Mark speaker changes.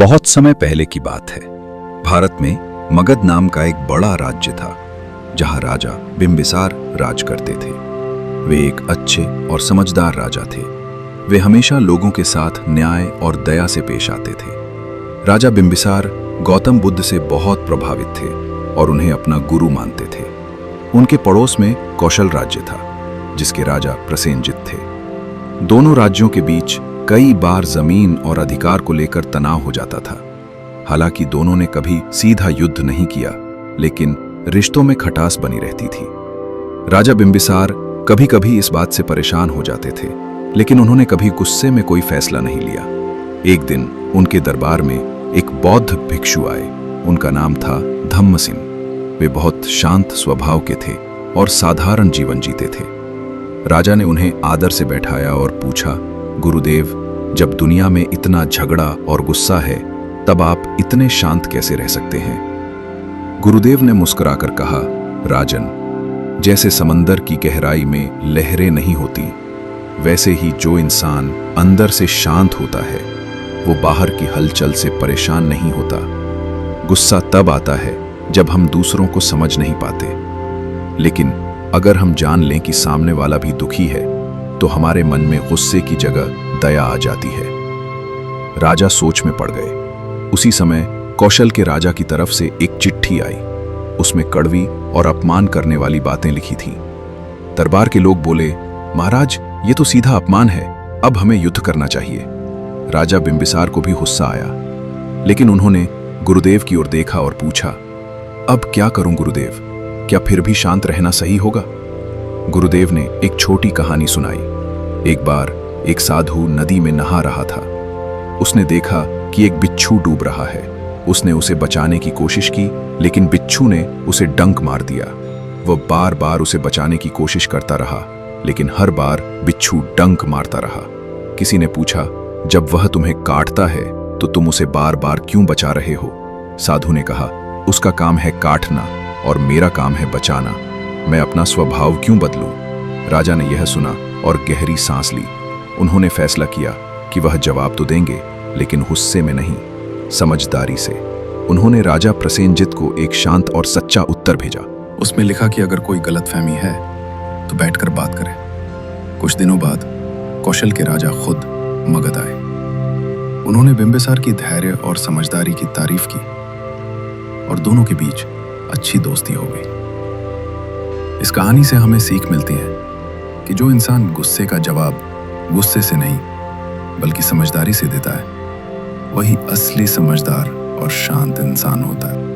Speaker 1: बहुत समय पहले की बात है। भारत में मगध नाम का एक बड़ा राज्य था, जहां राजा बिंबिसार राज करते थे। वे एक अच्छे और समझदार राजा थे। वे हमेशा लोगों के साथ न्याय और दया से पेश आते थे। राजा बिंबिसार गौतम बुद्ध से बहुत प्रभावित थे और उन्हें अपना गुरु मानते थे। उनके पड़ोस में कौशल राज्य था, जिसके राजा प्रसेनजित थे। दोनों राज्यों के बीच कई बार जमीन और अधिकार को लेकर तनाव हो जाता था। हालांकि दोनों ने कभी सीधा युद्ध नहीं किया, लेकिन रिश्तों में खटास बनी रहती थी। राजा बिंबिसार कभी कभी इस बात से परेशान हो जाते थे, लेकिन उन्होंने कभी गुस्से में कोई फैसला नहीं लिया। एक दिन उनके दरबार में एक बौद्ध भिक्षु आए। उनका नाम था धम्मसिन। वे बहुत शांत स्वभाव के थे और साधारण जीवन जीते थे। राजा ने उन्हें आदर से बैठाया और पूछा, गुरुदेव, जब दुनिया में इतना झगड़ा और गुस्सा है, तब आप इतने शांत कैसे रह सकते हैं? गुरुदेव ने मुस्कुराकर कहा, राजन, जैसे समंदर की गहराई में लहरें नहीं होती, वैसे ही जो इंसान अंदर से शांत होता है, वो बाहर की हलचल से परेशान नहीं होता। गुस्सा तब आता है जब हम दूसरों को समझ नहीं पाते, लेकिन अगर हम जान लें कि सामने वाला भी दुखी है, तो हमारे मन में गुस्से की जगह दया आ जाती है। राजा सोच में पड़ गए। उसी समय कौशल के राजा की तरफ से एक चिट्ठी आई। उसमें कड़वी और अपमान करने वाली बातें लिखी थीं। दरबार के लोग बोले, महाराज, ये तो सीधा अपमान है, अब हमें युद्ध करना चाहिए। राजा बिंबिसार को भी गुस्सा आया, लेकिन उन्होंने गुरुदेव की ओर देखा और पूछा, अब क्या करूं गुरुदेव? क्या फिर भी शांत रहना सही होगा? गुरुदेव ने एक छोटी कहानी सुनाई। एक बार एक साधु नदी में नहा रहा था। उसने देखा कि एक बिच्छू डूब रहा है। उसने उसे बचाने की कोशिश की, लेकिन बिच्छू ने उसे डंक मार दिया। वह बार बार उसे बचाने की कोशिश करता रहा, लेकिन हर बार बिच्छू डंक मारता रहा। किसी ने पूछा, जब वह तुम्हें काटता है तो तुम उसे बार बार क्यों बचा रहे हो? साधु ने कहा, उसका काम है काटना और मेरा काम है बचाना। मैं अपना स्वभाव क्यों बदलूं? राजा ने यह सुना और गहरी सांस ली। उन्होंने फैसला किया कि वह जवाब तो देंगे, लेकिन गुस्से में नहीं, समझदारी से। उन्होंने राजा प्रसेनजित को एक शांत और सच्चा उत्तर भेजा।
Speaker 2: उसमें लिखा कि अगर कोई गलतफहमी है तो बैठकर बात करें। कुछ दिनों बाद कौशल के राजा खुद मगध आए। उन्होंने बिंबिसार की धैर्य और समझदारी की तारीफ की और दोनों के बीच अच्छी दोस्ती हो गई। इस कहानी से हमें सीख मिलती है कि जो इंसान गुस्से का जवाब गुस्से से नहीं बल्कि समझदारी से देता है, वही असली समझदार और शांत इंसान होता है।